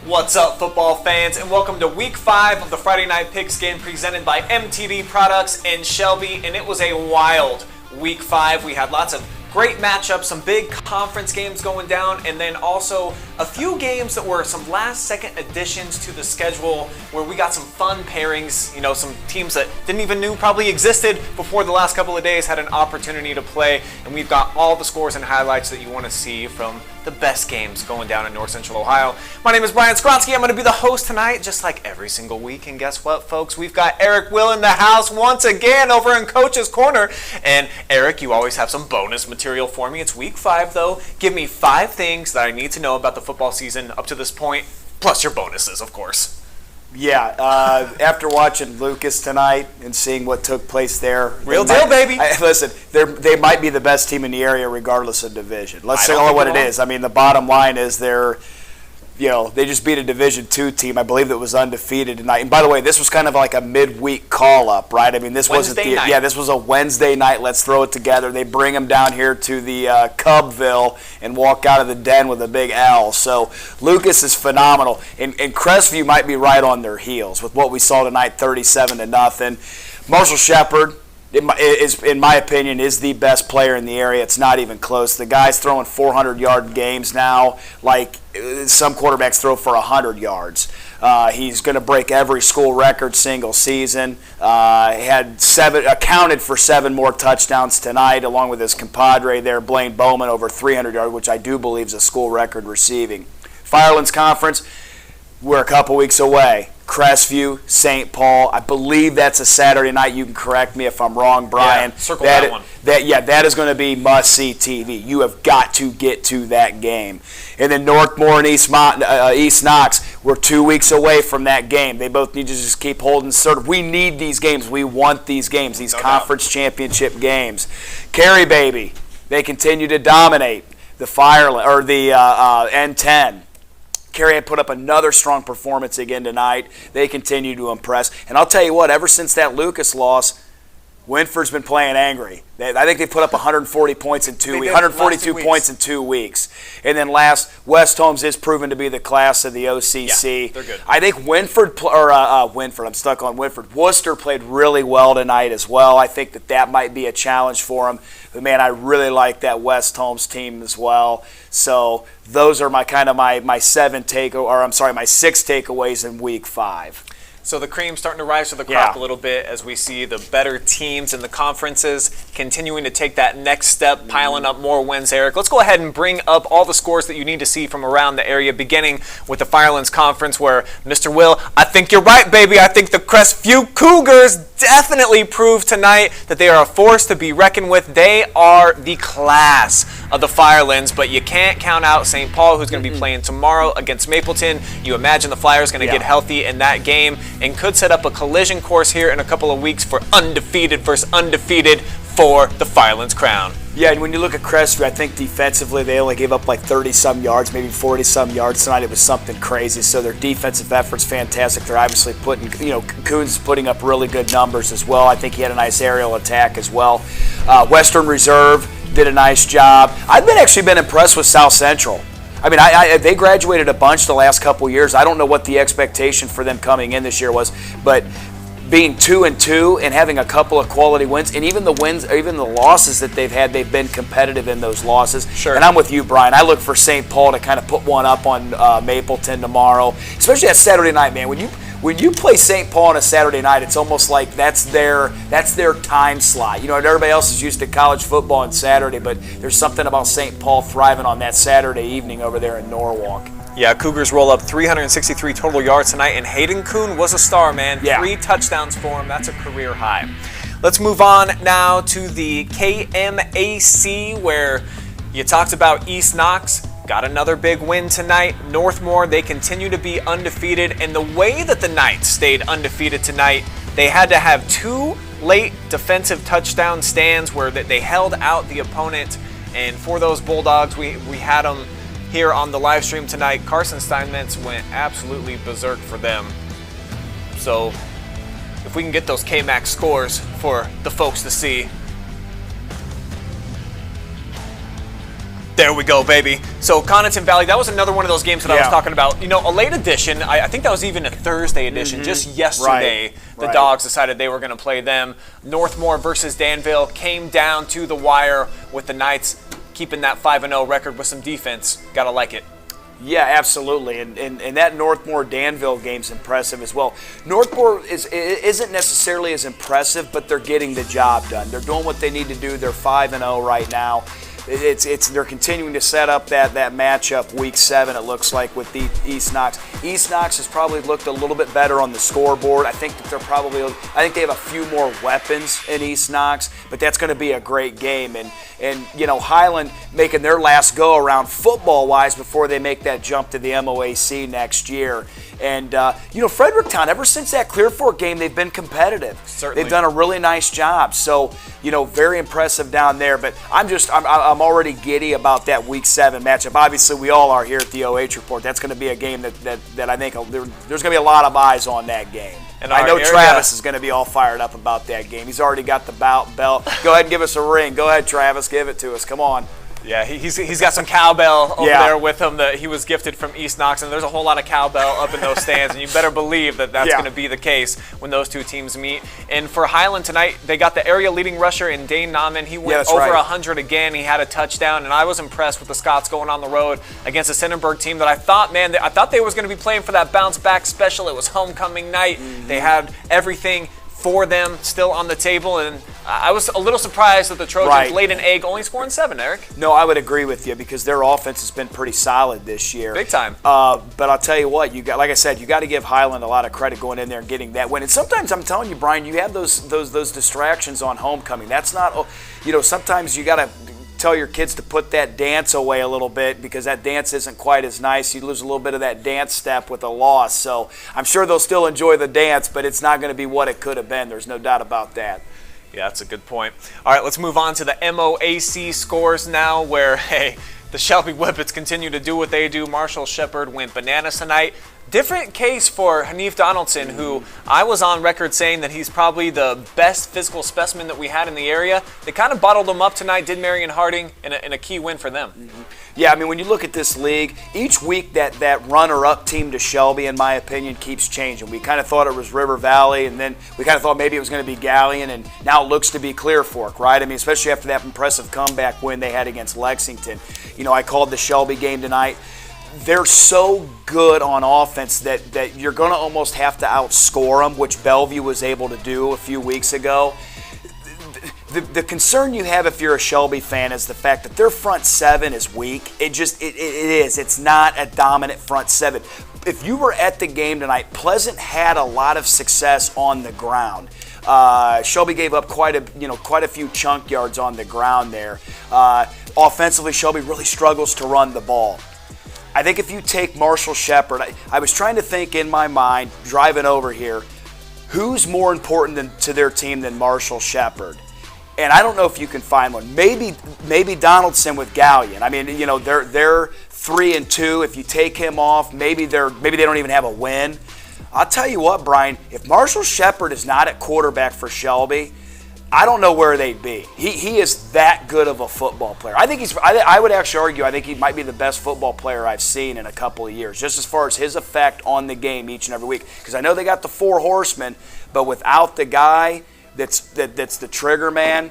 What's up, football fans, and welcome to Week 5 of the Friday Night Pigskin presented by MTD Products in Shelby, and it was a wild Week 5. We had lots of great matchups, some big conference games going down, and then also a few games that were some last-second additions to the schedule where we got some fun pairings. You know, some teams that didn't even know probably existed before the last couple of days had an opportunity to play, and we've got all the scores and highlights that you want to see from the best games going down in North Central Ohio. My name is Brian Skronsky. I'm going to be the host tonight, just like every single week. And guess what, folks? We've got Eric Will in the house once again over in Coach's Corner. And Eric, you always have some bonus material for me. It's Week 5, though. Give me 5 things that I need to know about the football season up to this point, plus your bonuses, of course. Yeah, after watching Lucas tonight and seeing what took place there. Real deal, baby. Listen, they might be the best team in the area regardless of division. Let's say what it is. I mean, the bottom line is they just beat a Division II team. I believe that was undefeated tonight. And by the way, this was kind of like a midweek call-up, right? I mean, this wasn't this was a Wednesday night. Let's throw it together. They bring them down here to the Cubville and walk out of the den with a big L. So Lucas is phenomenal, and Crestview might be right on their heels with what we saw tonight, 37-0. Marshall Shepard, in my opinion, is the best player in the area. It's not even close. The guy's throwing 400-yard games now, like some quarterbacks throw for 100 yards. He's going to break every school record single season. Accounted for 7 more touchdowns tonight, along with his compadre there, Blaine Bowman, over 300 yards, which I do believe is a school record receiving. Firelands Conference, we're a couple weeks away. Crestview, St. Paul. I believe that's a Saturday night. You can correct me if I'm wrong, Brian. Yeah, circle that one. That is going to be must-see TV. You have got to get to that game. And then Northmore and East Knox, we're 2 weeks away from that game. They both need to just keep holding serve. We need these games. We want these games, these conference championship games. Cary Baby, they continue to dominate the N10. Cary had put up another strong performance again tonight. They continue to impress. And I'll tell you what, ever since that Lucas loss, Winford's been playing angry. I think they put up 140 points in 2 weeks, 142 points in 2 weeks. And then last, West Holmes is proven to be the class of the OCC. Yeah, they're good. I think I'm stuck on Winford. Worcester played really well tonight as well. I think that might be a challenge for them. But man, I really like that West Holmes team as well. So those are my 6 takeaways in Week 5. So the cream's starting to rise to the crop a little bit as we see the better teams in the conferences continuing to take that next step, piling up more wins, Eric. Let's go ahead and bring up all the scores that you need to see from around the area, beginning with the Firelands Conference where, Mr. Will, I think you're right, baby. I think the Crestview Cougars definitely proved tonight that they are a force to be reckoned with. They are the class of the Firelands, but you can't count out St. Paul, who's going to be playing tomorrow against Mapleton. You imagine the Flyers going to get healthy in that game and could set up a collision course here in a couple of weeks for undefeated versus undefeated for the Firelands crown. Yeah, and when you look at Crestview, I think defensively they only gave up like 30-some yards, maybe 40-some yards tonight. It was something crazy. So their defensive effort's fantastic. They're obviously Coons putting up really good numbers as well. I think he had a nice aerial attack as well. Western Reserve did a nice job. I've actually been impressed with South Central. I mean, they graduated a bunch the last couple years. I don't know what the expectation for them coming in this year was, but being 2-2 and having a couple of quality wins, and even the wins, or even the losses that they've had, they've been competitive in those losses. Sure. And I'm with you, Brian. I look for St. Paul to kind of put one up on Mapleton tomorrow, especially that Saturday night, man. When you play St. Paul on a Saturday night, it's almost like that's their time slot. You know, everybody else is used to college football on Saturday, but there's something about St. Paul thriving on that Saturday evening over there in Norwalk. Yeah, Cougars roll up 363 total yards tonight, and Hayden Kuhn was a star, man. Yeah. 3 touchdowns for him. That's a career high. Let's move on now to the KMAC, where you talked about East Knox. got another big win tonight. Northmore, they continue to be undefeated, and the way that the Knights stayed undefeated tonight, they had to have 2 late defensive touchdown stands where they held out the opponent. And for those Bulldogs, we had them here on the live stream tonight. Carson Steinmetz went absolutely berserk for them. So if we can get those K-Max scores for the folks to see. There we go, baby. So Conotton Valley, that was another one of those games that I was talking about. You know, a late edition, I think that was even a Thursday edition. Just yesterday, the Dogs decided they were going to play them. Northmore versus Danville came down to the wire with the Knights keeping that 5-0 record with some defense. Gotta like it. Yeah, absolutely, and that Northmore-Danville game's impressive as well. Northmore isn't necessarily as impressive, but they're getting the job done. They're doing what they need to do. They're 5-0 right now. They're continuing to set up that matchup week 7. It looks like with the East Knox. East Knox has probably looked a little bit better on the scoreboard. I think that they have a few more weapons in East Knox, but that's going to be a great game. And you know, Highland making their last go around football wise before they make that jump to the MOAC next year. And you know, Fredericktown, ever since that Clear Fork game, they've been competitive. Certainly. They've done a really nice job. So you know, very impressive down there. But I'm already giddy about that Week 7 matchup. Obviously, we all are here at the OH Report. That's going to be a game that I think there's going to be a lot of eyes on that game. And I know Travis is going to be all fired up about that game. He's already got the belt. Go ahead and give us a ring. Go ahead, Travis. Give it to us. Come on. Yeah, he's got some cowbell over there with him that he was gifted from East Knox, and there's a whole lot of cowbell up in those stands, and you better believe that that's going to be the case when those two teams meet. And for Highland tonight, they got the area leading rusher in Dane Nauman. He went over 100 again. He had a touchdown, and I was impressed with the Scots going on the road against a Sennenberg team that I thought they was going to be playing for that bounce back special. It was homecoming night. They had everything for them still on the table, and I was a little surprised that the Trojans laid an egg, only scoring 7, Eric. No, I would agree with you because their offense has been pretty solid this year. Big time. But I'll tell you what, like I said, you got to give Highland a lot of credit going in there and getting that win. And sometimes I'm telling you, Brian, you have those distractions on homecoming. That's not, you know, sometimes you got to tell your kids to put that dance away a little bit because that dance isn't quite as nice. You lose a little bit of that dance step with a loss. So I'm sure they'll still enjoy the dance, but it's not going to be what it could have been. There's no doubt about that. Yeah, that's a good point. All right, let's move on to the MOAC scores now where, hey, the Shelby Whippets continue to do what they do. Marshall Shepard went bananas tonight. Different case for Hanif Donaldson, who I was on record saying that he's probably the best physical specimen that we had in the area. They kind of bottled him up tonight, did Marion Harding, in a key win for them. Yeah, I mean, when you look at this league, each week that runner-up team to Shelby, in my opinion, keeps changing. We kind of thought it was River Valley, and then we kind of thought maybe it was going to be Galleon, and now it looks to be Clear Fork, right? I mean, especially after that impressive comeback win they had against Lexington. You know, I called the Shelby game tonight. They're so good on offense that you're going to almost have to outscore them, which Bellevue was able to do a few weeks ago. The concern you have if you're a Shelby fan is the fact that their front 7 is weak. It is. It's not a dominant front 7. If you were at the game tonight, Pleasant had a lot of success on the ground. Shelby gave up quite a few chunk yards on the ground there. Offensively, Shelby really struggles to run the ball. I think if you take Marshall Shepard, I was trying to think in my mind, driving over here, who's more important to their team than Marshall Shepard? And I don't know if you can find one. Maybe Donaldson with Galleon. I mean, you know, they're 3-2. If you take him off, maybe they don't even have a win. I'll tell you what, Brian, if Marshall Shepard is not at quarterback for Shelby, I don't know where they'd be. He is that good of a football player. I would actually argue I think he might be the best football player I've seen in a couple of years, just as far as his effect on the game each and every week. Because I know they got the 4 horsemen, but without the guy that's the trigger man,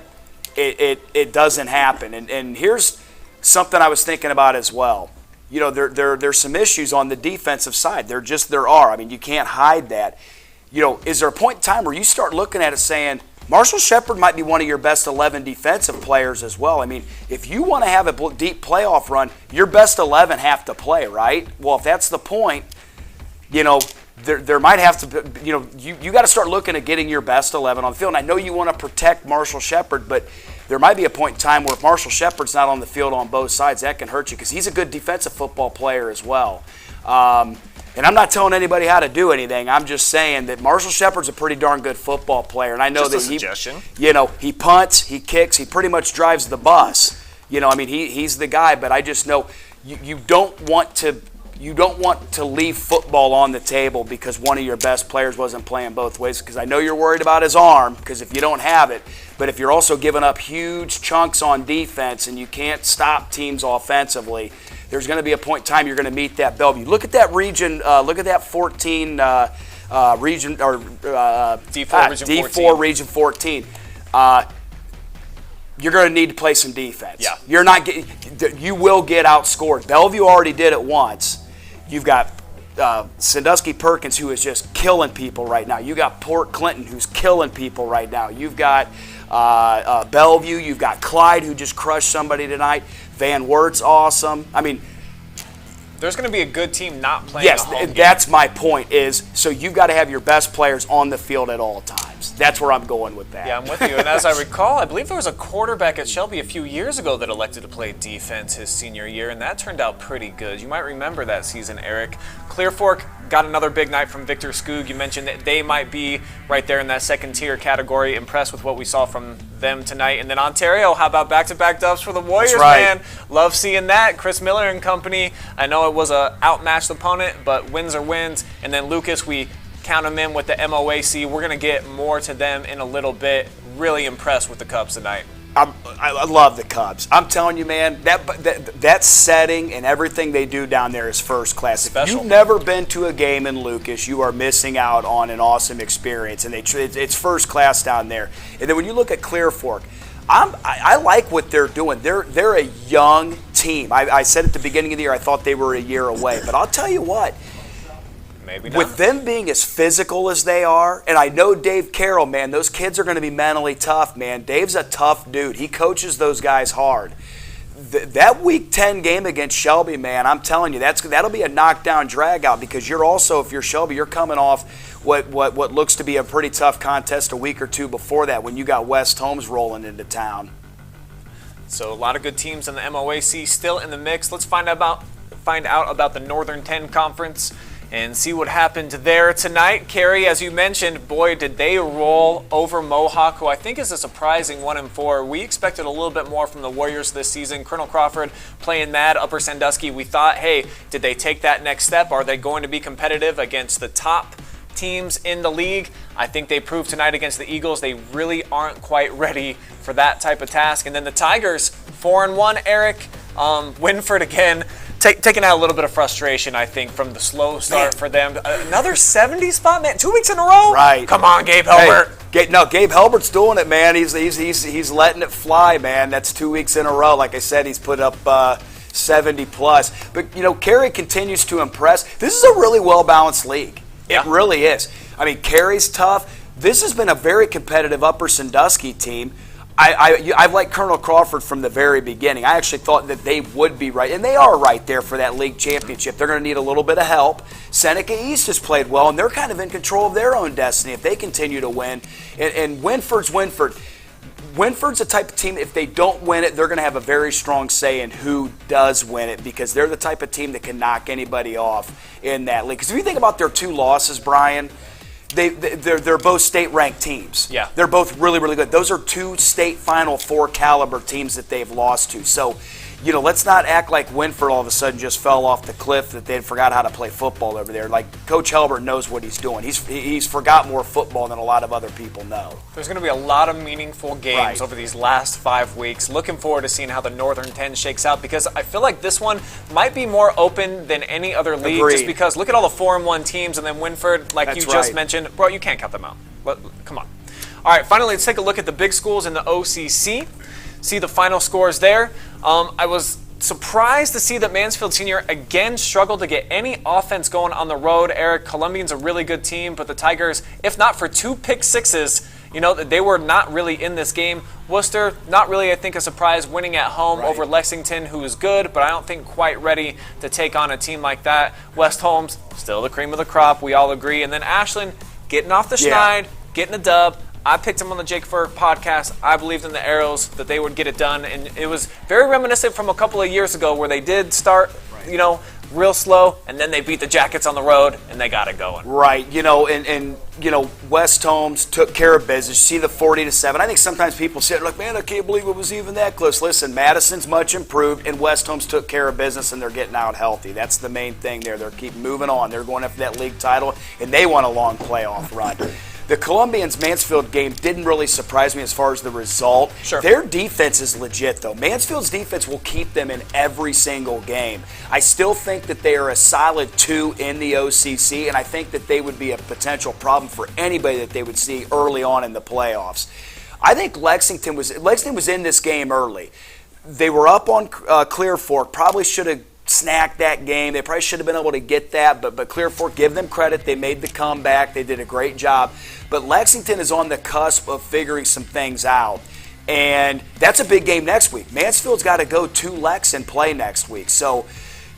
it doesn't happen. And here's something I was thinking about as well. You know, there's some issues on the defensive side. There are. I mean, you can't hide that. You know, is there a point in time where you start looking at it saying, Marshall Shepard might be one of your best 11 defensive players as well. I mean, if you want to have a deep playoff run, your best 11 have to play, right? Well, if that's the point, you know, there might have to, you know, you got to start looking at getting your best 11 on the field. And I know you want to protect Marshall Shepard, but there might be a point in time where if Marshall Shepard's not on the field on both sides, that can hurt you because he's a good defensive football player as well. And I'm not telling anybody how to do anything. I'm just saying that Marshall Shepard's a pretty darn good football player, and I know just that a suggestion. He punts, he kicks, he pretty much drives the bus. He's the guy. But I just know you don't want to leave football on the table because one of your best players wasn't playing both ways. Because I know you're worried about his arm because if you don't have it, but if you're also giving up huge chunks on defense and you can't stop teams offensively, there's going to be a point in time you're going to meet that Bellevue. Look at that region. Look at that 14 region or D4 region 14. You're going to need to play some defense. Yeah. You will get outscored. Bellevue already did it once. You've got Sandusky Perkins, who is just killing people right now. You got Port Clinton, who's killing people right now. You've got Bellevue. You've got Clyde, who just crushed somebody tonight. Van Wert's awesome. I mean, there's going to be a good team not playing. Yes, that's my point. So you've got to have your best players on the field at all times. That's where I'm going with that. Yeah, I'm with you. And as I recall, I believe there was a quarterback at Shelby a few years ago that elected to play defense his senior year, and that turned out pretty good. You might remember that season, Eric. Clear Fork got another big night from Victor Skoog. You mentioned that they might be right there in that second-tier category. Impressed with what we saw from them tonight. And then Ontario, how about back-to-back dubs for the Warriors, man? Love seeing that. Chris Miller and company. I know it was a outmatched opponent, but wins are wins. And then Lucas, we count them in with the MOAC. We're going to get more to them in a little bit. Really impressed with the Cubs tonight. I love the Cubs. I'm telling you, man, that setting and everything they do down there is first class. Special. If you've never been to a game in Lucas, you are missing out on an awesome experience, and it's first class down there. And then when you look at Clear Fork, I like what they're doing. They're a young team. I said at the beginning of the year I thought they were a year away, but I'll tell you what. Maybe not. With them being as physical as they are, and I know Dave Carroll, man, those kids are going to be mentally tough, man. Dave's a tough dude. He coaches those guys hard. That Week 10 game against Shelby, man, I'm telling you, that'll be a knockdown drag-out because you're also, if you're Shelby, you're coming off what looks to be a pretty tough contest a week or two before that when you got West Holmes rolling into town. So a lot of good teams in the MOAC still in the mix. Let's find out about the Northern 10 Conference and see what happened there tonight. Kerry, as you mentioned, boy, did they roll over Mohawk, who I think is a surprising 1-4. We expected a little bit more from the Warriors this season. Colonel Crawford playing mad, Upper Sandusky. We thought, hey, did they take that next step? Are they going to be competitive against the top teams in the league? I think they proved tonight against the Eagles they really aren't quite ready for that type of task. And then the Tigers, 4-1, Eric. Winford again. Taking out a little bit of frustration, I think, from the slow start for them. Another 70 spot, man. 2 weeks in a row? Right. Come on, Gabe Helbert. Gabe Helbert's doing it, man. He's letting it fly, man. That's 2 weeks in a row. Like I said, he's put up 70 plus. But, Kerry continues to impress. This is a really well-balanced league. Yeah. It really is. I mean, Kerry's tough. This has been a very competitive Upper Sandusky team. I've liked Colonel Crawford from the very beginning. I actually thought that they would be right, and they are right there for that league championship. They're going to need a little bit of help. Seneca East has played well, and they're kind of in control of their own destiny if they continue to win. And Winford's Winford. Winford's a type of team, if they don't win it, they're going to have a very strong say in who does win it because they're the type of team that can knock anybody off in that league. Because if you think about their 2 losses, Brian, they're both state-ranked teams. Yeah. They're both really, really good. Those are 2 state Final Four caliber teams that they've lost to. So, let's not act like Winford all of a sudden just fell off the cliff that they forgot how to play football over there. Like, Coach Helbert knows what he's doing. He's forgot more football than a lot of other people know. There's going to be a lot of meaningful games over these last 5 weeks. Looking forward to seeing how the Northern 10 shakes out because I feel like this one might be more open than any other league. Agreed. Just because look at all the 4-1 teams and then Winford, like That's you just mentioned. Bro, you can't count them out. Come on. All right, finally, let's take a look at the big schools in the OCC. See the final scores there. I was surprised to see that Mansfield Senior again struggled to get any offense going on the road. Eric, Columbian's a really good team, but the Tigers, if not for 2 pick-sixes, they were not really in this game. Worcester, not really, I think, a surprise, winning at home over Lexington, who is good, but I don't think quite ready to take on a team like that. West Holmes, still the cream of the crop, we all agree. And then Ashland, getting off the schneid, getting a dub I picked them on the Jake Ferg podcast. I believed in the Arrows that they would get it done, and it was very reminiscent from a couple of years ago where they did start, real slow, and then they beat the Jackets on the road, and they got it going. Right, and West Holmes took care of business. You see the 40-7. I think sometimes people sit like, man, I can't believe it was even that close. Listen, Madison's much improved, and West Holmes took care of business, and they're getting out healthy. That's the main thing there. They're keep moving on. They're going after that league title, and they want a long playoff run. The Columbians-Mansfield game didn't really surprise me as far as the result. Sure. Their defense is legit, though. Mansfield's defense will keep them in every single game. I still think that they are a solid 2 in the OCC, and I think that they would be a potential problem for anybody that they would see early on in the playoffs. I think Lexington was in this game early. They were up on Clear Fork, probably should have snacked that game. They probably should have been able to get that, but Clear Fork, give them credit. They made the comeback. They did a great job. But Lexington is on the cusp of figuring some things out, and that's a big game next week. Mansfield's got to go to Lex and play next week. So,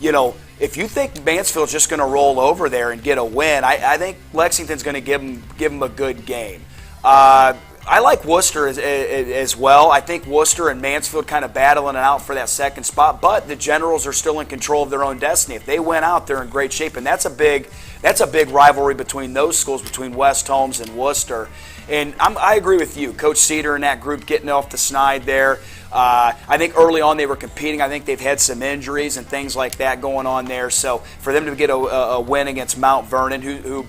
if you think Mansfield's just going to roll over there and get a win, I think Lexington's going to give them a good game. I like Worcester as well. I think Worcester and Mansfield kind of battling it out for that second spot, but the Generals are still in control of their own destiny. If they win out, they're in great shape, and that's a big rivalry between those schools, between West Holmes and Worcester. And I agree with you, Coach Cedar and that group getting off the snide there. I think early on they were competing. I think they've had some injuries and things like that going on there. So for them to get a win against Mount Vernon, who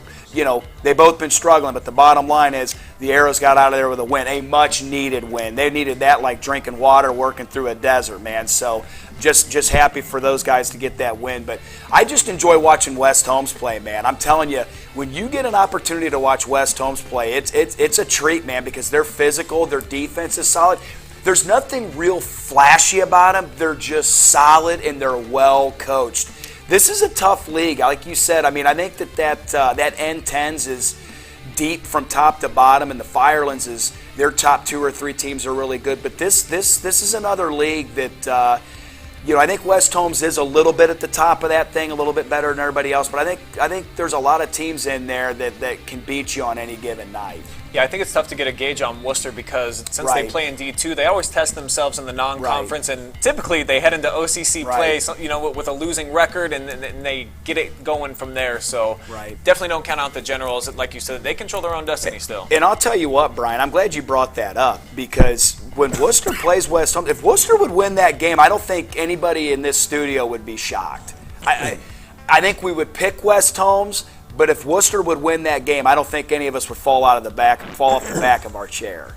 they've both been struggling, but the bottom line is the Arrows got out of there with a win, a much-needed win. They needed that like drinking water working through a desert, man. So just happy for those guys to get that win. But I just enjoy watching West Holmes play, man. I'm telling you, when you get an opportunity to watch West Holmes play, it's a treat, man, because they're physical, their defense is solid. There's nothing real flashy about them. They're just solid and they're well coached. This is a tough league, like you said. I mean, I think that N10s is deep from top to bottom, and the Firelands is their top 2 or 3 teams are really good. But this is another league that I think West Holmes is a little bit at the top of that thing, a little bit better than everybody else. But I think there's a lot of teams in there that can beat you on any given night. Yeah, I think it's tough to get a gauge on Worcester because since they play in D2, they always test themselves in the non-conference, and typically they head into OCC play, with a losing record, and they get it going from there. So definitely don't count out the Generals. Like you said, they control their own destiny still. And I'll tell you what, Brian, I'm glad you brought that up because when Worcester plays West Holmes, if Worcester would win that game, I don't think anybody in this studio would be shocked. I think we would pick West Holmes. But if Worcester would win that game, I don't think any of us would fall off the back of our chair.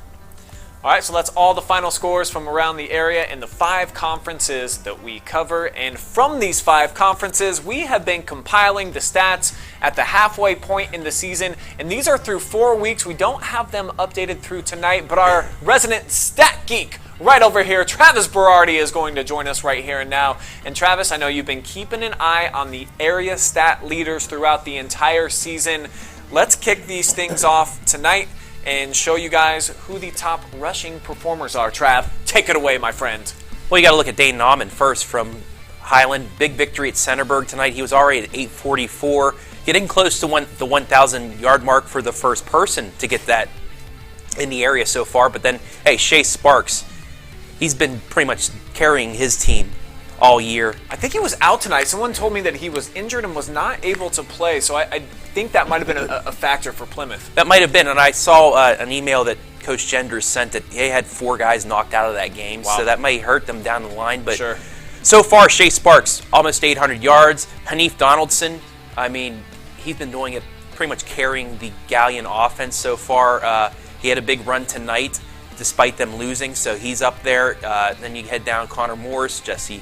All right, so that's all the final scores from around the area in the 5 conferences that we cover. And from these 5 conferences, we have been compiling the stats at the halfway point in the season. And these are through 4 weeks. We don't have them updated through tonight, but our resident stat geek right over here, Travis Berardi, is going to join us right here and now. And Travis, I know you've been keeping an eye on the area stat leaders throughout the entire season. Let's kick these things off tonight and show you guys who the top rushing performers are. Trav, take it away, my friend. Well, you got to look at Dane Nauman first from Highland. Big victory at Centerburg tonight. He was already at 844, getting close to the 1,000-yard mark for the first person to get that in the area so far. But then, hey, Shea Sparks, he's been pretty much carrying his team all year. I think he was out tonight. Someone told me that he was injured and was not able to play, so I think that might have been a factor for Plymouth. That might have been, and I saw an email that Coach Genders sent that they had 4 guys knocked out of that game, so that may hurt them down the line. But so far, Shea Sparks, almost 800 yards. Hanif Donaldson, I mean, he's been doing it, pretty much carrying the Galleon offense so far. He had a big run tonight, despite them losing, so he's up there. Then you head down Connor Morris, Jesse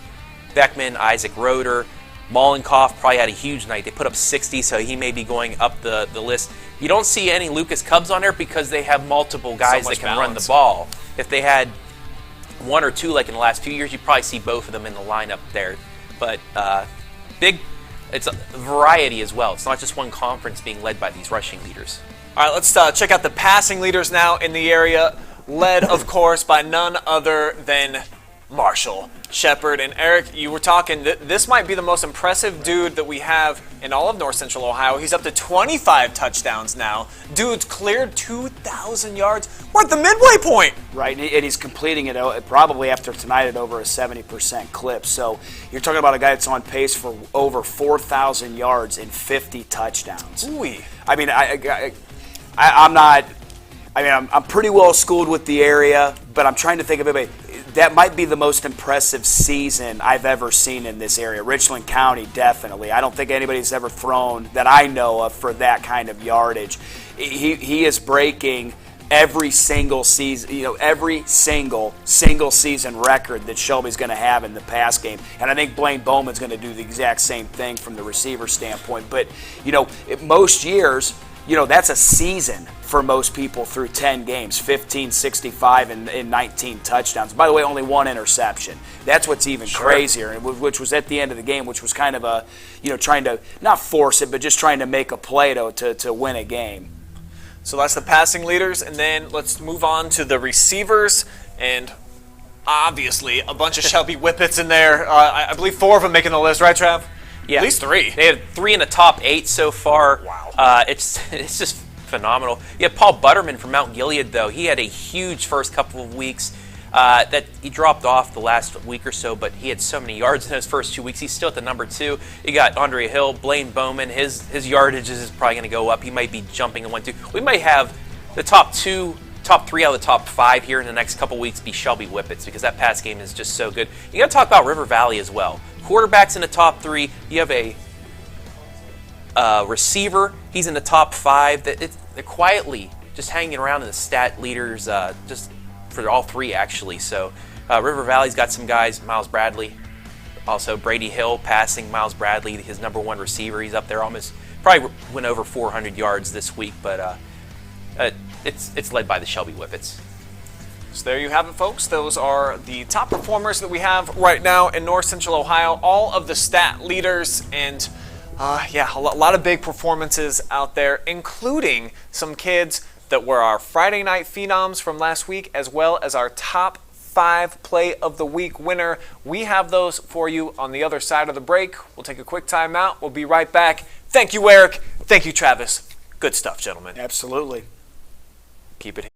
Beckman, Isaac Roeder, Mollenkoff probably had a huge night. They put up 60, so he may be going up the list. You don't see any Lucas Cubs on there because they have multiple guys that can run the ball. If they had 1 or 2 like in the last few years, you'd probably see both of them in the lineup there. But it's a variety as well. It's not just one conference being led by these rushing leaders. All right, let's check out the passing leaders now in the area, led, of course, by none other than Marshall Shepard. And Eric, you were talking, this might be the most impressive dude that we have in all of North Central Ohio. He's up to 25 touchdowns now. Dude's cleared 2,000 yards. We're at the midway point. Right, and he's completing it probably after tonight at over a 70% clip. So you're talking about a guy that's on pace for over 4,000 yards and 50 touchdowns. Ooh. I mean, I'm pretty well schooled with the area, but I'm trying to think of it. That might be the most impressive season I've ever seen in this area. Richland County, definitely. I don't think anybody's ever thrown that I know of for that kind of yardage. He is breaking every single season, every single season record that Shelby's going to have in the pass game. And I think Blaine Bowman's going to do the exact same thing from the receiver standpoint. But, most years, that's a season for most people through 10 games, 15, 65, and 19 touchdowns. By the way, only one interception. That's what's even crazier, which was at the end of the game, which was kind of a, trying to not force it, but just trying to make a play to win a game. So that's the passing leaders, and then let's move on to the receivers, and obviously a bunch of Shelby Whippets in there. I believe 4 of them making the list, right, Trav? Yeah. At least 3. They have 3 in the top 8 so far. Wow. It's just phenomenal. You have Paul Butterman from Mount Gilead, though. He had a huge first couple of weeks that he dropped off the last week or so, but he had so many yards in those first 2 weeks. He's still at the number 2. You got Andre Hill, Blaine Bowman. His yardage is probably going to go up. He might be jumping in 1-2. We might have the top 3 out of the top 5 here in the next couple weeks be Shelby Whippets because that pass game is just so good. You got to talk about River Valley as well. Quarterbacks in the top 3. You have a receiver. He's in the top 5. They're quietly just hanging around in the stat leaders just for all 3 actually. So River Valley's got some guys. Miles Bradley, also Brady Hill passing Miles Bradley, his number 1 receiver. He's up there almost probably went over 400 yards this week, but it's led by the Shelby Whippets. So there you have it, folks. Those are the top performers that we have right now in North Central Ohio. All of the stat leaders and a lot of big performances out there, including some kids that were our Friday Night Phenoms from last week, as well as our top 5 play of the week winner. We have those for you on the other side of the break. We'll take a quick time out. We'll be right back. Thank you, Eric. Thank you, Travis. Good stuff, gentlemen. Absolutely. Keep it.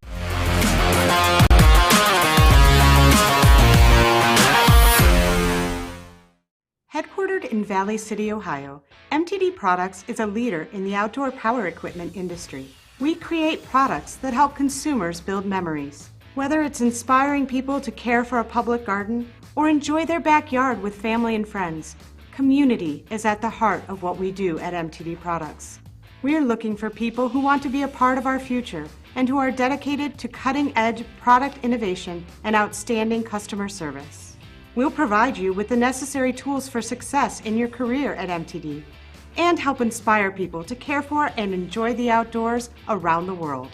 Headquartered in Valley City, Ohio, MTD Products is a leader in the outdoor power equipment industry. We create products that help consumers build memories. Whether it's inspiring people to care for a public garden or enjoy their backyard with family and friends, community is at the heart of what we do at MTD Products. We're looking for people who want to be a part of our future and who are dedicated to cutting-edge product innovation and outstanding customer service. We'll provide you with the necessary tools for success in your career at MTD and help inspire people to care for and enjoy the outdoors around the world.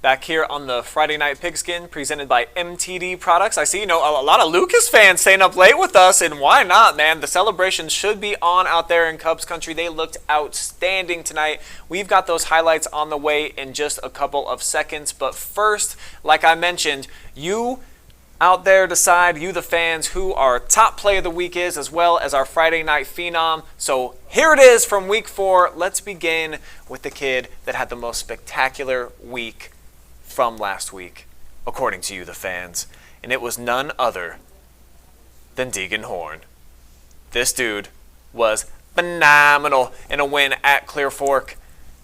Back here on the Friday Night Pigskin, presented by MTD Products. I see, a lot of Lucas fans staying up late with us, and why not, man? The celebrations should be on out there in Cubs country. They looked outstanding tonight. We've got those highlights on the way in just a couple of seconds. But first, like I mentioned, you out there decide, you the fans, who our top play of the week is, as well as our Friday Night Phenom. So here it is from week 4. Let's begin with the kid that had the most spectacular week from last week, according to you, the fans. And it was none other than Deegan Horn. This dude was phenomenal in a win at Clear Fork,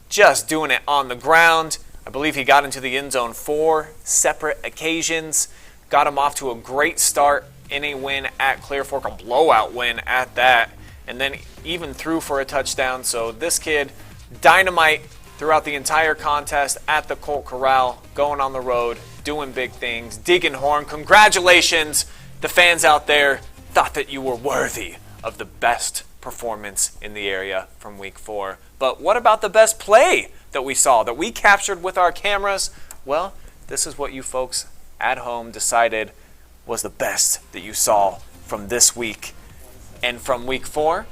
just doing it on the ground. I believe he got into the end zone 4 separate occasions, got him off to a great start in a win at Clear Fork, a blowout win at that, and then even threw for a touchdown. So this kid, dynamite throughout the entire contest at the Colt Corral, going on the road, doing big things. Deegan Horn, congratulations. The fans out there thought that you were worthy of the best performance in the area from week 4. But what about the best play that we saw, that we captured with our cameras? Well, this is what you folks at home decided was the best that you saw from this week. And from week 4,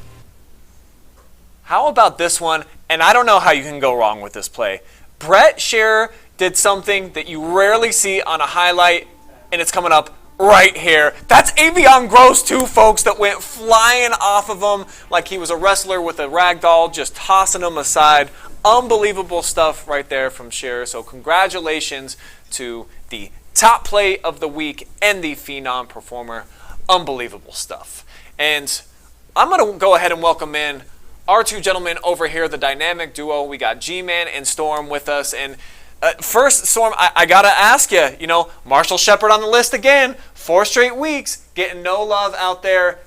how about this one? And I don't know how you can go wrong with this play. Brett Scherer did something that you rarely see on a highlight, and it's coming up right here. That's Avion Gross too, folks, that went flying off of him like he was a wrestler with a rag doll, just tossing him aside. Unbelievable stuff right there from Scherer. So congratulations to the top play of the week and the Phenom performer. Unbelievable stuff. And I'm going to go ahead and welcome in our two gentlemen over here, the dynamic duo. We got G-Man and Storm with us. And first, Storm, I got to ask you, Marshall Shepard on the list again, 4 straight weeks, getting no love out there.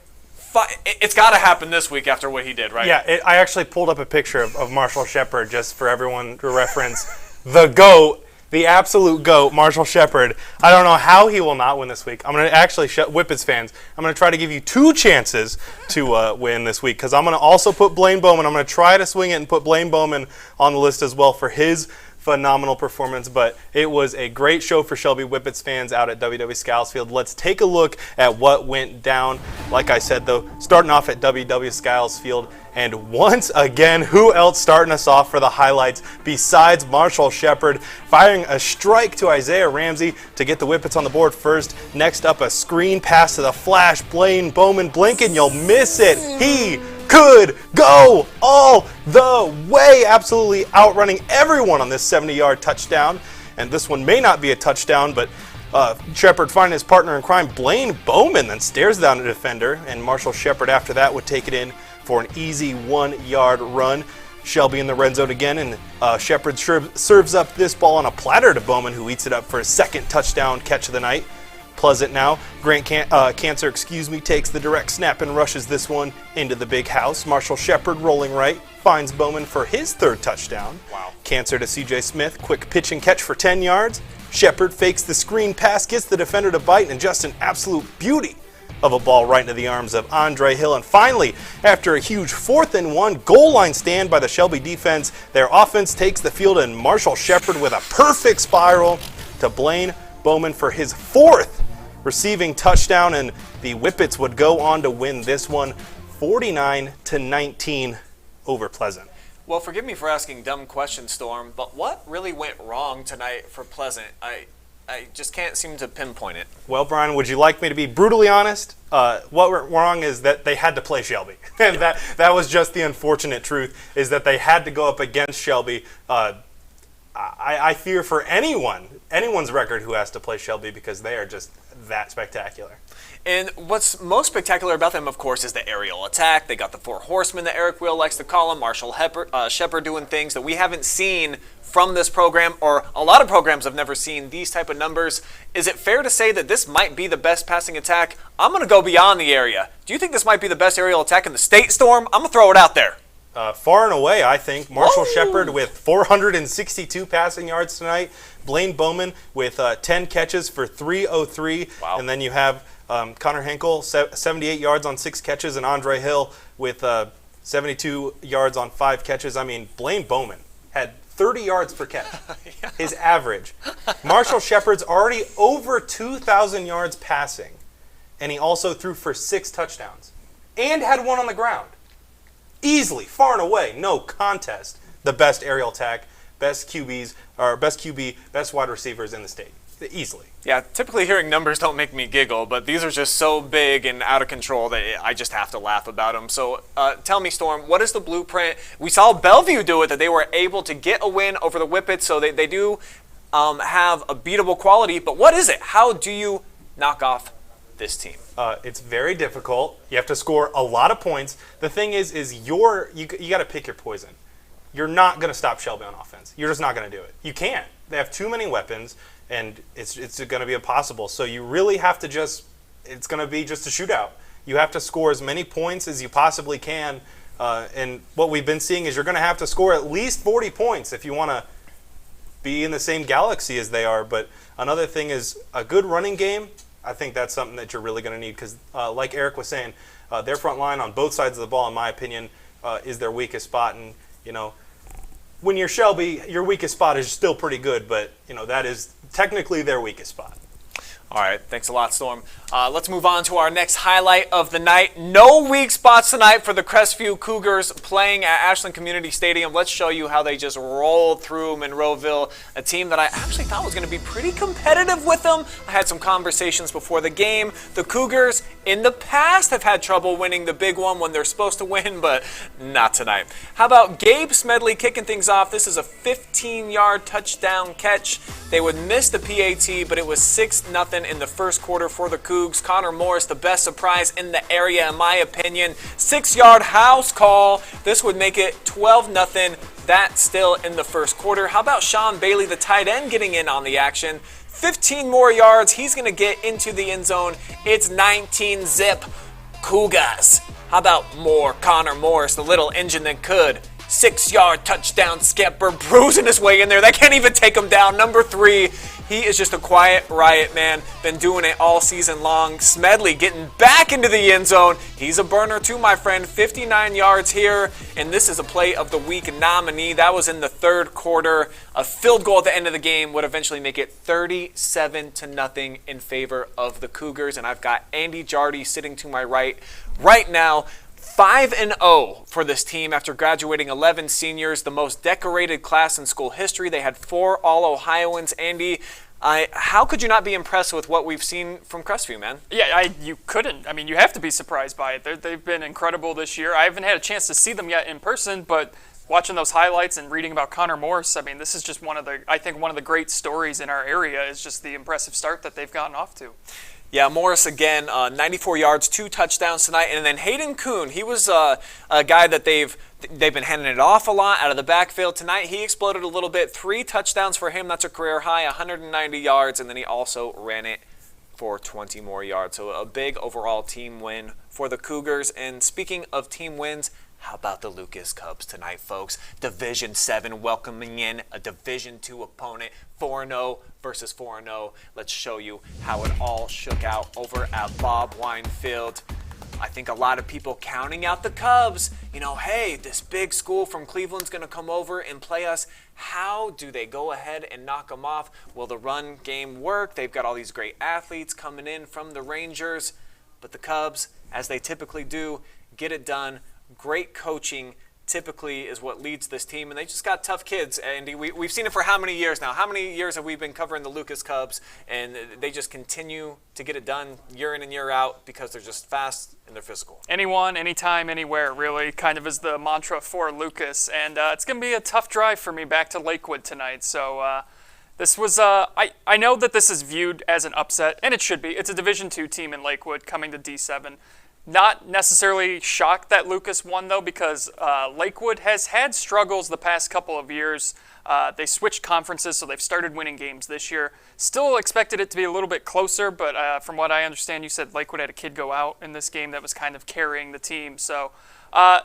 It's got to happen this week after what he did, right? Yeah, I actually pulled up a picture of Marshall Shepard just for everyone to reference. The GOAT, the absolute GOAT, Marshall Shepard. I don't know how he will not win this week. I'm going to actually, Whippets fans, I'm going to try to give you 2 chances to win this week, because I'm going to also put Blaine Bowman. I'm going to try to swing it and put Blaine Bowman on the list as well for his phenomenal performance. But it was a great show for Shelby Whippets fans out at WW Skiles Field. Let's take a look at what went down. Like I said, though, starting off at WW Skiles Field. And once again, who else starting us off for the highlights besides Marshall Shepard, firing a strike to Isaiah Ramsey to get the Whippets on the board first. Next up, a screen pass to the flash, Blaine Bowman. Blinking, you'll miss it. He could go all the way, absolutely outrunning everyone on this 70-yard touchdown. And this one may not be a touchdown, but Shepard finding his partner in crime, Blaine Bowman, then stares down the defender, and Marshall Shepard after that would take it in for an easy 1-yard run. Shelby in the red zone again, and Shepard serves up this ball on a platter to Bowman, who eats it up for his 2nd touchdown catch of the night. Pleasant now. Grant Cancer, takes the direct snap and rushes this one into the big house. Marshall Shepard rolling right, finds Bowman for his 3rd touchdown. Wow. Cancer to CJ Smith, quick pitch and catch for 10 yards. Shepard fakes the screen pass, gets the defender to bite, and just an absolute beauty of a ball right into the arms of Andre Hill. And finally, after a huge 4th and 1 goal line stand by the Shelby defense, their offense takes the field, and Marshall Shepard with a perfect spiral to Blaine Bowman for his 4th receiving touchdown, and the Whippets would go on to win this one 49-19 over Pleasant. Well, forgive me for asking dumb questions, Storm, but what really went wrong tonight for Pleasant? I just can't seem to pinpoint it. Well, Brian, would you like me to be brutally honest? What went wrong is that they had to play Shelby. And that was just the unfortunate truth, is that they had to go up against Shelby. I fear for anyone's record who has to play Shelby, because they are just that spectacular. And what's most spectacular about them, of course, is the aerial attack. They got the 4 horsemen that Eric Wheel likes to call them. Marshall Shepard doing things that we haven't seen from this program, or a lot of programs have never seen these type of numbers. Is it fair to say that this might be the best passing attack? I'm going to go beyond the area. Do you think this might be the best aerial attack in the state, Storm? I'm going to throw it out there. Far and away, I think. Marshall Shepard with 462 passing yards tonight. Blaine Bowman with 10 catches for 303. Wow. And then you have Connor Henkel, 78 yards on 6 catches, and Andre Hill with 72 yards on 5 catches. I mean, Blaine Bowman had 30 yards per catch. His average. Marshall Shepard's already over 2,000 yards passing, and he also threw for 6 touchdowns and had one on the ground. Easily, far and away, no contest, the best aerial attack, best QBs, or best QB, best wide receivers in the state. Easily. Yeah, typically hearing numbers don't make me giggle, but these are just so big and out of control that I just have to laugh about them. So tell me, Storm, what is the blueprint? We saw Bellevue do it, that they were able to get a win over the Whippets, so they do have a beatable quality, but what is it? How do you knock off this team? It's very difficult. You have to score a lot of points. The thing is you got to pick your poison. You're not going to stop Shelby on offense. You're just not going to do it. You can't. They have too many weapons, and it's going to be impossible. So you really have to it's going to be just a shootout. You have to score as many points as you possibly can. And what we've been seeing is you're going to have to score at least 40 points if you want to be in the same galaxy as they are. But another thing is a good running game. I think that's something that you're really going to need because, like Eric was saying, their front line on both sides of the ball, in my opinion, is their weakest spot. And, when you're Shelby, your weakest spot is still pretty good, but, that is technically their weakest spot. All right, thanks a lot, Storm. Let's move on to our next highlight of the night. No weak spots tonight for the Crestview Cougars playing at Ashland Community Stadium. Let's show you how they just rolled through Monroeville, a team that I actually thought was going to be pretty competitive with them. I had some conversations before the game. The Cougars in the past have had trouble winning the big one when they're supposed to win, but not tonight. How about Gabe Smedley kicking things off? This is a 15-yard touchdown catch. They would miss the PAT, but it was 6-0 in the first quarter for the Cougs. Connor Morris, the best surprise in the area, in my opinion. 6-yard house call. This would make it 12-0. That still in the first quarter. How about Sean Bailey, the tight end, getting in on the action? 15 more yards. He's going to get into the end zone. It's 19-zip. Cougars. How about more Connor Morris, the little engine that could. 6-yard touchdown skipper bruising his way in there. They can't even take him down. Number 3, he is just a quiet riot, man. Been doing it all season long. Smedley getting back into the end zone. He's a burner too, my friend. 59 yards here, and this is a play of the week nominee. That was in the third quarter. A field goal at the end of the game would eventually make it 37-0 in favor of the Cougars, and I've got Andy Jardy sitting to my right now. 5-0 for this team after graduating 11 seniors, the most decorated class in school history. They had 4 All-Ohioans. Andy, how could you not be impressed with what we've seen from Crestview, man? Yeah, you couldn't. I mean, you have to be surprised by it. They've been incredible this year. I haven't had a chance to see them yet in person, but watching those highlights and reading about Connor Morris, I mean, this is just one of the great stories in our area is just the impressive start that they've gotten off to. Yeah, Morris again, 94 yards, 2 touchdowns tonight, and then Hayden Kuhn. He was a guy that they've been handing it off a lot out of the backfield tonight. He exploded a little bit, 3 touchdowns for him. That's a career high, 190 yards, and then he also ran it for 20 more yards. So a big overall team win for the Cougars. And speaking of team wins, how about the Lucas Cubs tonight, folks? Division 7 welcoming in a Division 2 opponent, 4-0 versus 4-0. Let's show you how it all shook out over at Bob Wine Field. I think a lot of people counting out the Cubs. Hey, this big school from Cleveland's going to come over and play us. How do they go ahead and knock them off? Will the run game work? They've got all these great athletes coming in from the Rangers. But the Cubs, as they typically do, get it done. Great coaching typically is what leads this team, and they just got tough kids. Andy, we've seen it for how many years now? How many years have we been covering the Lucas Cubs, and they just continue to get it done year in and year out because they're just fast and they're physical. Anyone, anytime, anywhere, really, kind of is the mantra for Lucas, and it's going to be a tough drive for me back to Lakewood tonight, so this was, I know that this is viewed as an upset, and it should be. It's a Division II team in Lakewood coming to D7. Not necessarily shocked that Lucas won, though, because Lakewood has had struggles the past couple of years. They switched conferences, so they've started winning games this year. Still expected it to be a little bit closer, but from what I understand, you said Lakewood had a kid go out in this game that was kind of carrying the team. So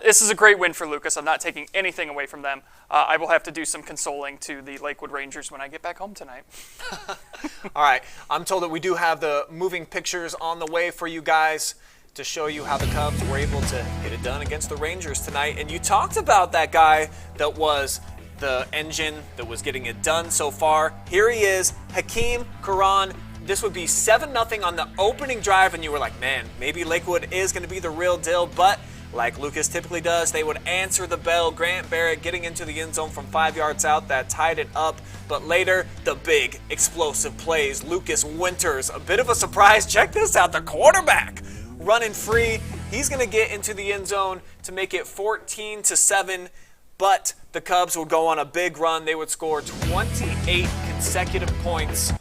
this is a great win for Lucas. I'm not taking anything away from them. I will have to do some consoling to the Lakewood Rangers when I get back home tonight. All right. I'm told that we do have the moving pictures on the way for you guys to show you how the Cubs were able to get it done against the Rangers tonight. And you talked about that guy that was the engine that was getting it done so far. Here he is, Hakeem Karan. This would be 7-0 on the opening drive, and you were like, man, maybe Lakewood is going to be the real deal, but like Lucas typically does, they would answer the bell. Grant Barrett getting into the end zone from 5 yards out, that tied it up. But later, the big explosive plays. Lucas Winters, a bit of a surprise. Check this out, the quarterback running free. He's going to get into the end zone to make it 14-7. But the Cubs would go on a big run. They would score 28 consecutive points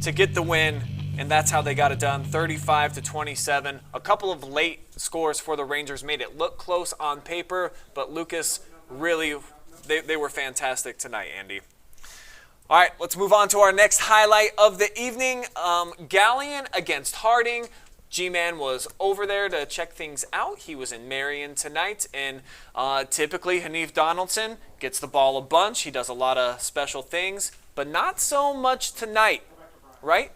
to get the win, and that's how they got it done, 35-27. A couple of late scores for the Rangers made it look close on paper, but Lucas really, they were fantastic tonight, Andy. All right, let's move on to our next highlight of the evening. Galleon against Harding. G-Man was over there to check things out. He was in Marion tonight, and typically Hanif Donaldson gets the ball a bunch. He does a lot of special things, but not so much tonight, right?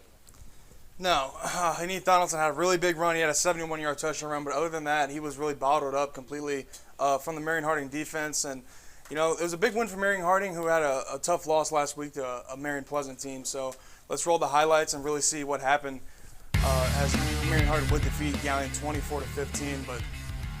No, Hanif Donaldson had a really big run. He had a 71-yard touchdown run, but other than that, he was really bottled up completely from the Marion Harding defense. And, you know, it was a big win for Marion Harding, who had a tough loss last week to a Marion Pleasant team. So let's roll the highlights and really see what happened as Marion Harding would defeat Galleon 24-15. But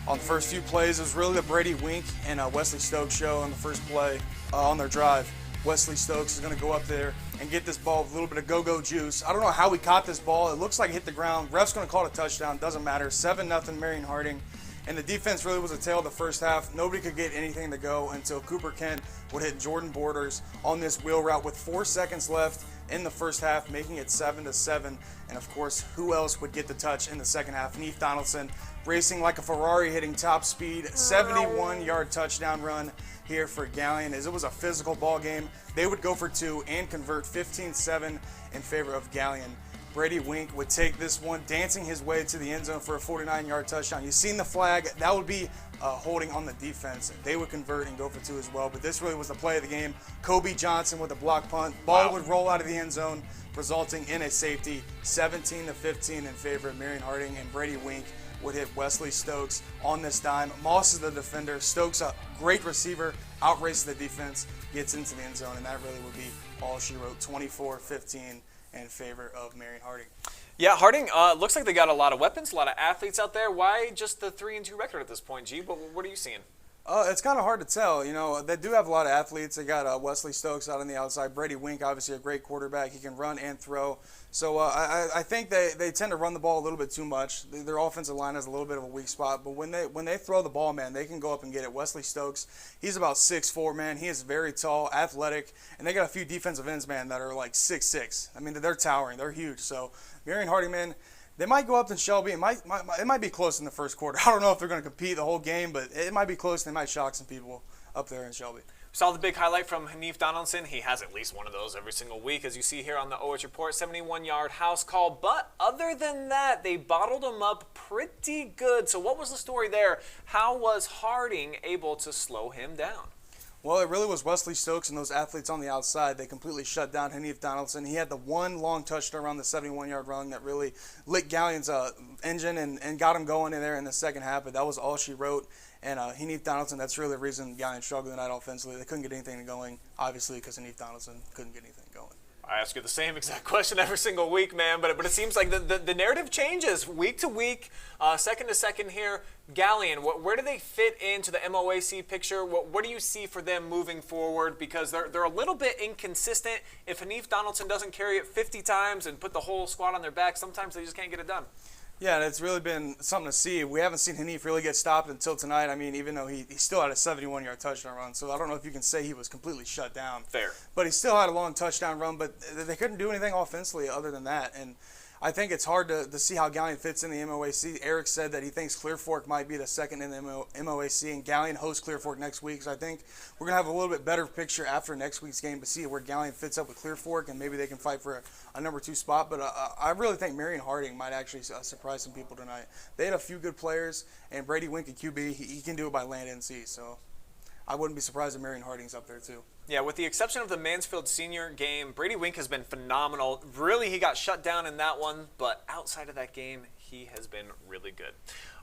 on the first few plays, it was really the Brady Wink and Wesley Stokes show on the first play on their drive. Wesley Stokes is going to go up there and get this ball with a little bit of go-go juice. I don't know how he caught this ball. It looks like it hit the ground. Ref's going to call it a touchdown. Doesn't matter. 7-0 Marion Harding. And the defense really was a tale of the first half. Nobody could get anything to go until Cooper Kent would hit Jordan Borders on this wheel route with 4 seconds left in the first half, making it 7-7. And of course, who else would get the touch in the second half? Hanif Donaldson racing like a Ferrari, hitting top speed, 71-yard touchdown run here for Galleon. As it was a physical ball game, they would go for 2 and convert 15-7 in favor of Galleon. Brady Wink would take this one, dancing his way to the end zone for a 49-yard touchdown. You've seen the flag. That would be holding on the defense. They would convert and go for 2 as well. But this really was the play of the game. Kobe Johnson with a block punt. Ball would roll out of the end zone, resulting in a safety, 17-15 in favor of Marion Harding. And Brady Wink would hit Wesley Stokes on this dime. Moss is the defender. Stokes, a great receiver, outraces the defense, gets into the end zone, and that really would be all she wrote, 24-15 in favor of Marion Harding. Yeah, Harding looks like they got a lot of weapons, a lot of athletes out there. Why just the 3-2 record at this point, G? But what are you seeing? It's kind of hard to tell. You know, they do have a lot of athletes. They got Wesley Stokes out on the outside. Brady Wink, obviously a great quarterback. He can run and throw. So I think they tend to run the ball a little bit too much. Their offensive line has a little bit of a weak spot. But when they throw the ball, man, they can go up and get it. Wesley Stokes, he's about 6'4", man. He is very tall, athletic. And they got a few defensive ends, man, that are like 6'6". I mean, they're towering. They're huge. So Marion Harding, man, they might go up to Shelby. It might be close in the first quarter. I don't know if they're going to compete the whole game, but it might be close. They might shock some people up there in Shelby. Saw the big highlight from Hanif Donaldson. He has at least one of those every single week, as you see here on the OH Report, 71-yard house call. But other than that, they bottled him up pretty good. So what was the story there? How was Harding able to slow him down? Well, it really was Wesley Stokes and those athletes on the outside. They completely shut down Hanif Donaldson. He had the one long touchdown around the 71-yard run that really lit Galleon's engine and got him going in there in the second half. But that was all she wrote. And Hanif Donaldson, that's really the reason Galleon struggled tonight offensively. They couldn't get anything going, obviously, because Hanif Donaldson couldn't get anything going. I ask you the same exact question every single week, man, but it seems like the narrative changes week to week, second to second here. Galleon, where do they fit into the MOAC picture? What do you see for them moving forward? Because they're a little bit inconsistent. If Hanif Donaldson doesn't carry it 50 times and put the whole squad on their back, sometimes they just can't get it done. Yeah, and it's really been something to see. We haven't seen Hanif really get stopped until tonight. I mean, even though he still had a 71-yard touchdown run, so I don't know if you can say he was completely shut down. Fair. But he still had a long touchdown run, but they couldn't do anything offensively other than that. And I think it's hard to see how Galleon fits in the MOAC. Eric said that he thinks Clear Fork might be the second in the MOAC, and Galleon hosts Clear Fork next week. So I think we're going to have a little bit better picture after next week's game to see where Galleon fits up with Clear Fork, and maybe they can fight for a number 2 spot. But I really think Marion Harding might actually surprise some people tonight. They had a few good players, and Brady Wink at QB, he can do it by land and sea. So I wouldn't be surprised if Marion Harding's up there too. Yeah, with the exception of the Mansfield Senior game, Brady Wink has been phenomenal. Really, he got shut down in that one, but outside of that game, he has been really good.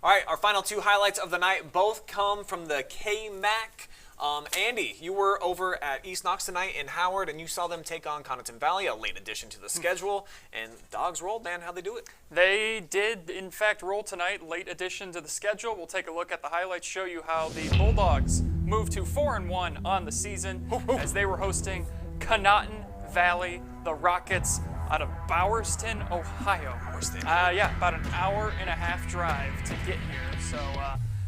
All right, our final 2 highlights of the night both come from the K-MAC. Andy, you were over at East Knox tonight in Howard, and you saw them take on Connerton Valley, a late addition to the schedule. And Dogs rolled, man. How'd they do it? They did, in fact, roll tonight, late addition to the schedule. We'll take a look at the highlights, show you how the Bulldogs moved to 4-1 on the season as they were hosting Connerton Valley, the Rockets, out of Bowerston, Ohio. Yeah, about an hour and a half drive to get here. So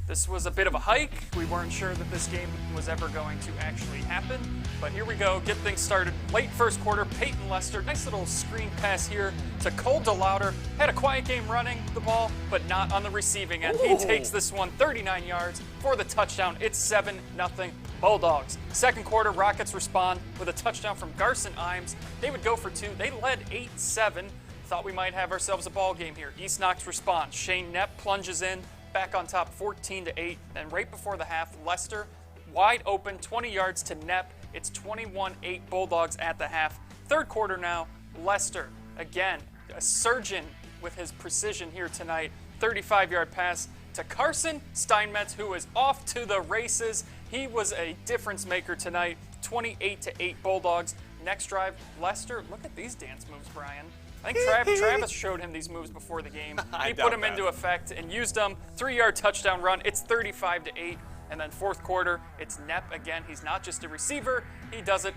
this was a bit of a hike. We weren't sure that this game was ever going to actually happen. But here we go, get things started. Late first quarter, Peyton Lester, nice little screen pass here to Cole DeLauder. Had a quiet game running the ball, but not on the receiving end. He takes this one 39 yards for the touchdown. It's 7-0 Bulldogs. Second quarter, Rockets respond with a touchdown from Garson Imes. They would go for 2. They led 8-7. Thought we might have ourselves a ball game here. East Knox responds. Shane Knepp plunges in, back on top 14-8. Then right before the half, Lester wide open, 20 yards to Knepp. It's 21-8 Bulldogs at the half. Third quarter now, Lester, again, a surgeon with his precision here tonight. 35-yard pass to Carson Steinmetz, who is off to the races. He was a difference maker tonight. 28-8 Bulldogs. Next drive, Lester. Look at these dance moves, Brian. I think Travis showed him these moves before the game. He put them into effect and used them. 3-yard touchdown run. It's 35-8. And then fourth quarter, it's Knepp again. He's not just a receiver. He does it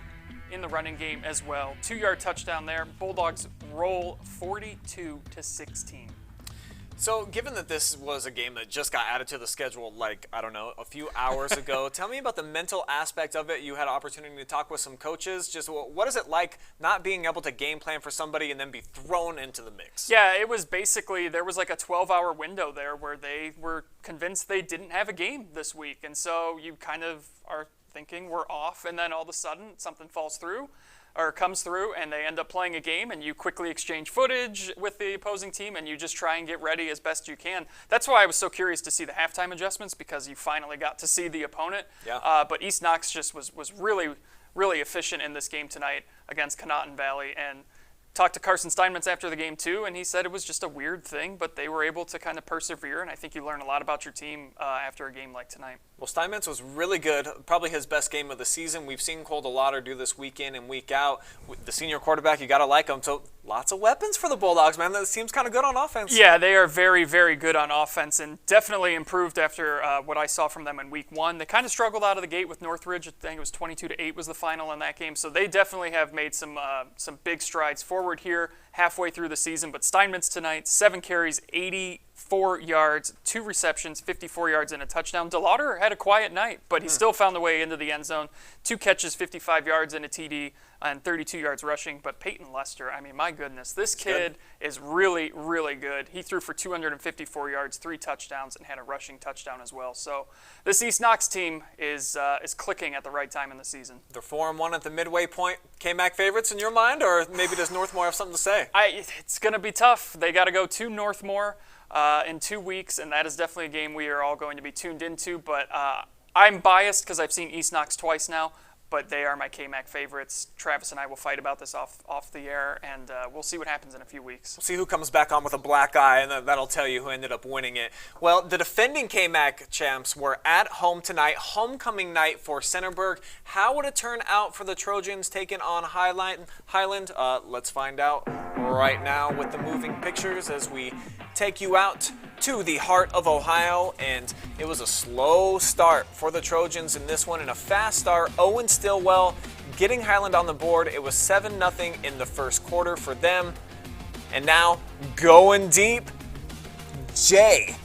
in the running game as well. 2-yard touchdown there. Bulldogs roll 42-16. So, given that this was a game that just got added to the schedule, like, I don't know, a few hours ago, tell me about the mental aspect of it. You had an opportunity to talk with some coaches. Just what is it like not being able to game plan for somebody and then be thrown into the mix? Yeah, it was basically, there was like a 12-hour window there where they were convinced they didn't have a game this week. And so you kind of are thinking we're off, and then all of a sudden something falls through. Or comes through, and they end up playing a game, and you quickly exchange footage with the opposing team, and you just try and get ready as best you can. That's why I was so curious to see the halftime adjustments, because you finally got to see the opponent. Yeah. But East Knox just was really, really efficient in this game tonight against Connerton Valley, and talked to Carson Steinmetz after the game too, and he said it was just a weird thing, but they were able to kind of persevere, and I think you learn a lot about your team after a game like tonight. Well, Steinmetz was really good, probably his best game of the season. We've seen Cole DeLauder do this week in and week out. The senior quarterback, you got to like him. So lots of weapons for the Bulldogs, man. That seems kind of good on offense. Yeah, they are very, very good on offense and definitely improved after what I saw from them in week 1. They kind of struggled out of the gate with Northridge. I think it was 22-8 was the final in that game. So they definitely have made some big strides forward here halfway through the season. But Steinmetz tonight, 7 carries, 84 yards, 2 receptions, 54 yards, and a touchdown. DeLauder had a quiet night, but he still found the way into the end zone. 2 catches, 55 yards, and a TD, and 32 yards rushing. But Peyton Lester, I mean, my goodness, this kid is really, really good. He threw for 254 yards, 3 touchdowns, and had a rushing touchdown as well. So this East Knox team is clicking at the right time in the season. They're 4-1 at the midway point. K-Mac favorites in your mind, or maybe does Northmore have something to say? It's going to be tough. They got to go to Northmore in 2 weeks, and that is definitely a game we are all going to be tuned into. But I'm biased because I've seen East Knox twice now, but they are my K-Mac favorites. Travis and I will fight about this off the air, and we'll see what happens in a few weeks. We'll see who comes back on with a black eye, and that'll tell you who ended up winning it. Well, the defending K-Mac champs were at home tonight, homecoming night for Centerburg. How would it turn out for the Trojans taking on Highland? Let's find out right now with the moving pictures as we take you out to the heart of Ohio, and it was a slow start for the Trojans in this one and a fast start. Owen Stillwell getting Highland on the board. It was 7-0 in the first quarter for them. And now going deep, Jay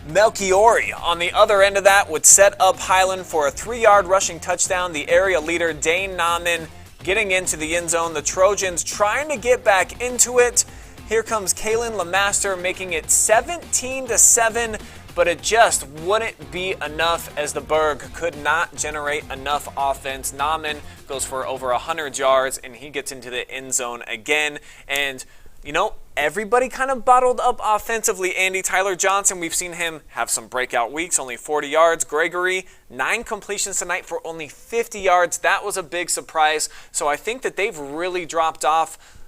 Melchiori on the other end of that would set up Highland for a 3-yard rushing touchdown. The area leader, Dane Nauman, getting into the end zone. The Trojans trying to get back into it. Here comes Kalen Lemaster making it 17-7, but it just wouldn't be enough as the Berg could not generate enough offense. Nauman goes for over 100 yards, and he gets into the end zone again. And, you know, everybody kind of bottled up offensively. Andy Tyler Johnson, we've seen him have some breakout weeks, only 40 yards. Gregory, 9 completions tonight for only 50 yards. That was a big surprise. So I think that they've really dropped off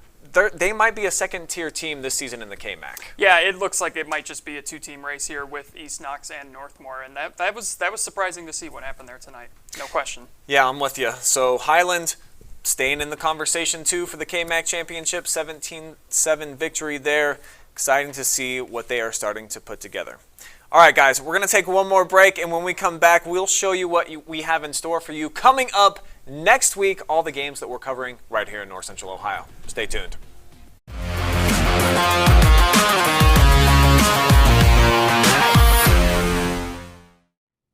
they might be a second-tier team this season in the KMAC. Yeah, it looks like it might just be a two-team race here with East Knox and Northmore, and that was surprising to see what happened there tonight. No question. Yeah, I'm with you. So Highland staying in the conversation too for the KMAC championship, 17-7 victory there. Exciting to see what they are starting to put together. All right, guys, we're going to take one more break, and when we come back, we'll show you what we have in store for you coming up next week, all the games that we're covering right here in North Central Ohio. Stay tuned.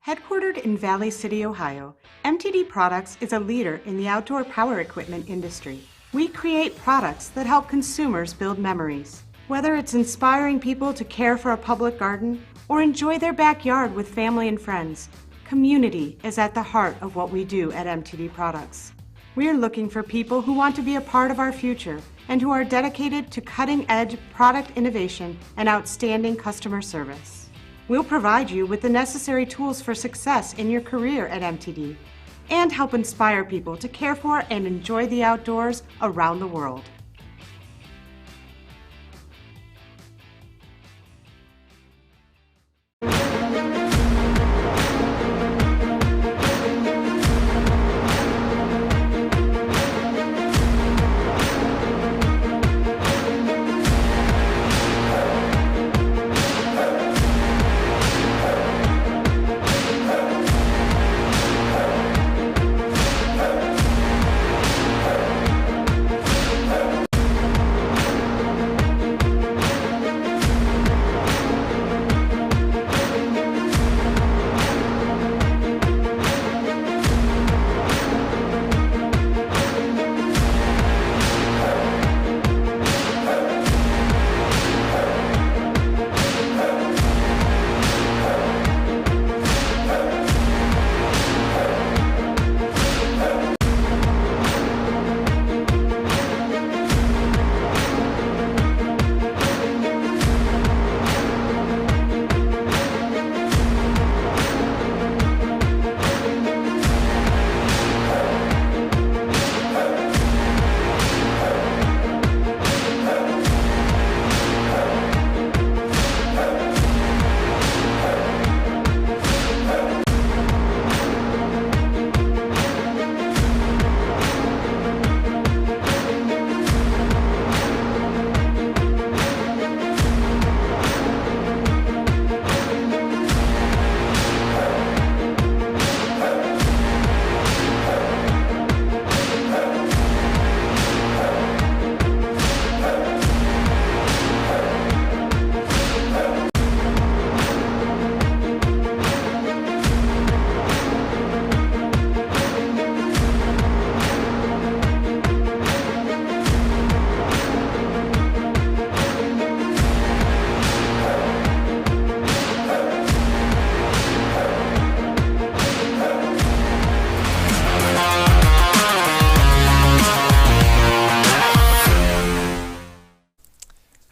Headquartered in Valley City, Ohio, MTD Products is a leader in the outdoor power equipment industry. We create products that help consumers build memories. Whether it's inspiring people to care for a public garden or enjoy their backyard with family and friends, community is at the heart of what we do at MTD Products. We're looking for people who want to be a part of our future and who are dedicated to cutting-edge product innovation and outstanding customer service. We'll provide you with the necessary tools for success in your career at MTD and help inspire people to care for and enjoy the outdoors around the world.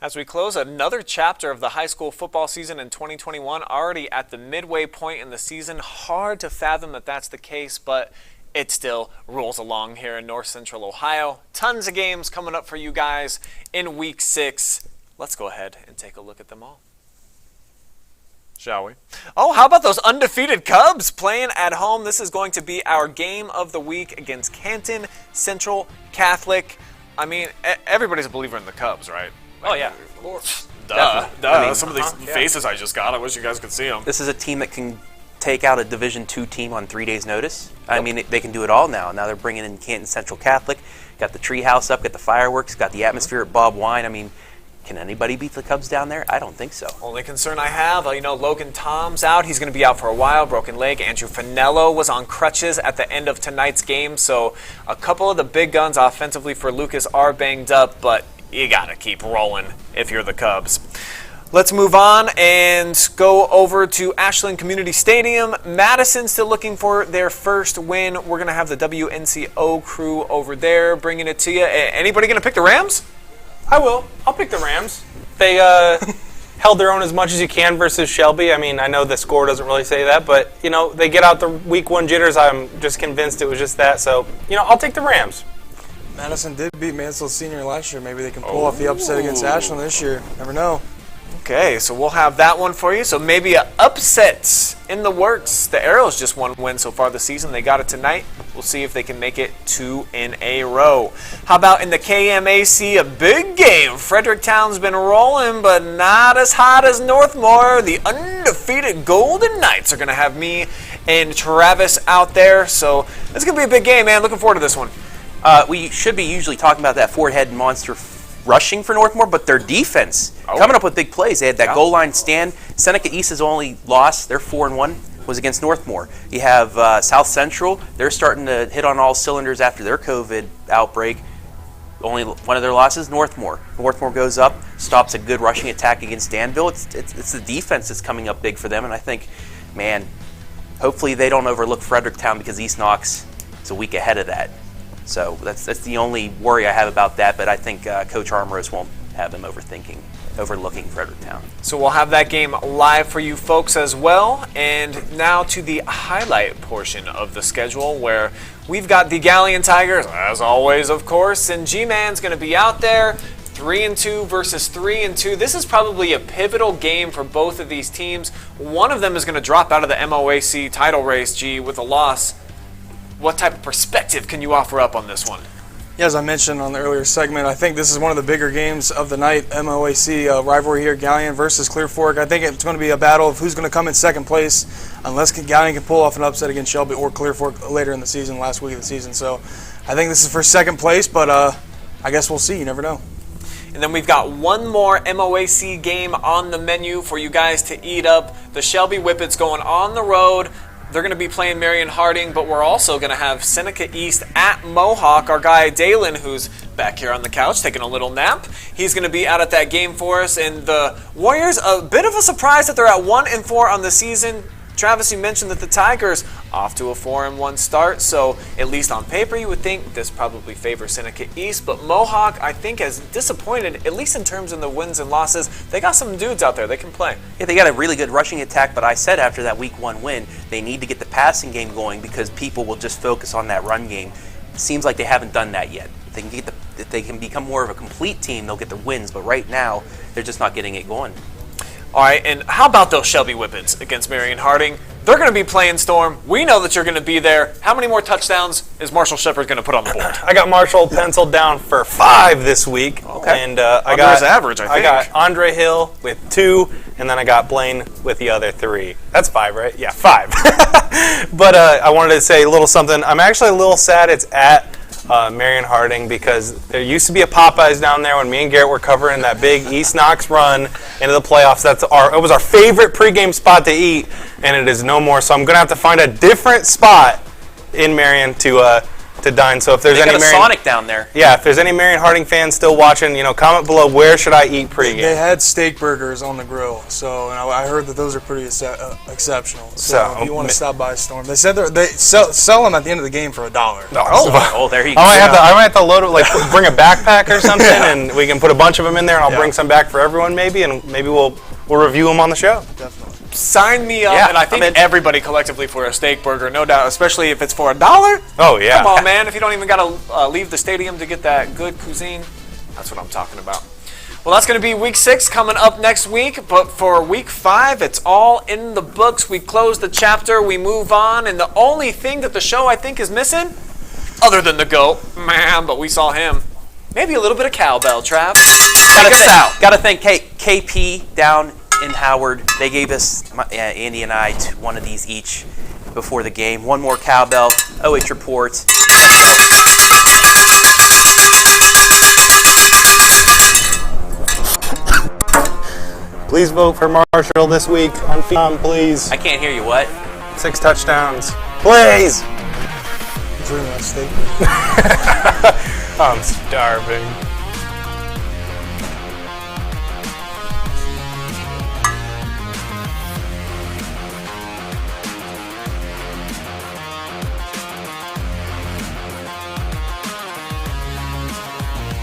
As we close another chapter of the high school football season in 2021, already at the midway point in the season, hard to fathom that that's the case, but it still rolls along here in North Central Ohio. Tons of games coming up for you guys in Week 6. Let's go ahead and take a look at them all. Shall we? Oh, how about those undefeated Cubs playing at home? This is going to be our game of the week against Canton Central Catholic. I mean, everybody's a believer in the Cubs, right? Oh, yeah. Duh. I mean, some of these faces I just got, I wish you guys could see them. This is a team that can take out a Division II team on 3 days' notice. I mean, they can do it all now. Now they're bringing in Canton Central Catholic, got the treehouse up, got the fireworks, got the atmosphere at Bob Wine. I mean, can anybody beat the Cubs down there? I don't think so. Only concern I have, Logan Tom's out. He's going to be out for a while, broken leg. Andrew Finello was on crutches at the end of tonight's game. So a couple of the big guns offensively for Lucas are banged up, but you got to keep rolling if you're the Cubs. Let's move on and go over to Ashland Community Stadium. Madison still looking for their first win. We're going to have the WNCO crew over there bringing it to you. Anybody going to pick the Rams? I will. I'll pick the Rams. They held their own as much as you can versus Shelby. I mean, I know the score doesn't really say that, but, they get out the week 1 jitters. I'm just convinced it was just that. So, I'll take the Rams. Madison did beat Mansfield Senior last year. Maybe they can pull off the upset against Ashland this year. Never know. Okay, so we'll have that one for you. So maybe an upset in the works. The Arrows just one win so far this season. They got it tonight. We'll see if they can make it 2 in a row. How about in the KMAC, a big game? Fredericktown's been rolling, but not as hot as Northmore. The undefeated Golden Knights are going to have me and Travis out there. So it's going to be a big game, man. Looking forward to this one. We should be usually talking about that four-head monster rushing for Northmore, but their defense coming up with big plays. They had that goal line stand. Seneca East's only loss, they're 4-1, was against Northmore. You have South Central. They're starting to hit on all cylinders after their COVID outbreak. Only one of their losses, Northmore. Northmore goes up, stops a good rushing attack against Danville. It's the defense that's coming up big for them, and I think, man, hopefully they don't overlook Fredericktown because East Knox is a week ahead of that. So that's the only worry I have about that, but I think Coach Armoros won't have them overlooking Fredericktown. So we'll have that game live for you folks as well. And now to the highlight portion of the schedule where we've got the Galleon Tigers, as always, of course, and G-Man's going to be out there. 3-2 versus 3-2. This is probably a pivotal game for both of these teams. One of them is going to drop out of the MOAC title race, G, with a loss. What type of perspective can you offer up on this one? Yeah, as I mentioned on the earlier segment, I think this is one of the bigger games of the night, MOAC rivalry here, Galleon versus Clear Fork. I think it's going to be a battle of who's going to come in second place, unless Galleon can pull off an upset against Shelby or Clear Fork later in the season, last week of the season. So I think this is for second place, but I guess we'll see. You never know. And then we've got one more MOAC game on the menu for you guys to eat up. The Shelby Whippets going on the road. They're going to be playing Marion Harding, but we're also going to have Seneca East at Mohawk. Our guy Dalen, who's back here on the couch taking a little nap, he's going to be out at that game for us. And the Warriors, a bit of a surprise that they're at 1-4 on the season. Travis, you mentioned that the Tigers off to a 4-1 start, so at least on paper you would think this probably favors Seneca East, but Mohawk I think has disappointed, at least in terms of the wins and losses. They got some dudes out there, they can play. Yeah, they got a really good rushing attack, but I said after that week 1 win, they need to get the passing game going because people will just focus on that run game. It seems like they haven't done that yet. If they can become more of a complete team, they'll get the wins, but right now they're just not getting it going. All right, and how about those Shelby Whippets against Marion Harding? They're going to be playing Storm. We know that you're going to be there. How many more touchdowns is Marshall Shepard going to put on the board? I got Marshall penciled down for 5 this week. Okay. And I got his average, I think. I got Andre Hill with 2, and then I got Blaine with the other 3. That's 5, right? Yeah, 5. But I wanted to say a little something. I'm actually a little sad it's at Marion Harding because there used to be a Popeyes down there when me and Garrett were covering that big East Knox run into the playoffs. It was our favorite pregame spot to eat, and it is no more. So I'm going to have to find a different spot in Marion to dine. So if there's any Marion, Sonic down there. Yeah, if there's any Marion Harding fans still watching, comment below where should I eat pregame. They had steak burgers on the grill, so I heard that those are pretty exceptional. So if you want to stop by Storm, they said they sell them at the end of the game for $1. Oh, there you go. I might have to load it, bring a backpack or something, and we can put a bunch of them in there, and I'll bring some back for everyone maybe, and maybe we'll review them on the show. Definitely. Sign me up, and I think everybody collectively for a steak burger, no doubt, especially if it's for $1. Oh, yeah. Come on, man. If you don't even got to leave the stadium to get that good cuisine, that's what I'm talking about. Well, that's going to be Week 6 coming up next week, but for Week 5, it's all in the books. We close the chapter, we move on, and the only thing that the show, I think, is missing, other than the GOAT, man, but we saw him, maybe a little bit of cowbell, Trav. Got to thank KP down in Howard. They gave us, Andy and I, one of these each before the game. One more cowbell, OH reports. Please vote for Marshall this week on Phenom, please. I can't hear you, what? 6 touchdowns. Please! Dream that steak. I'm starving.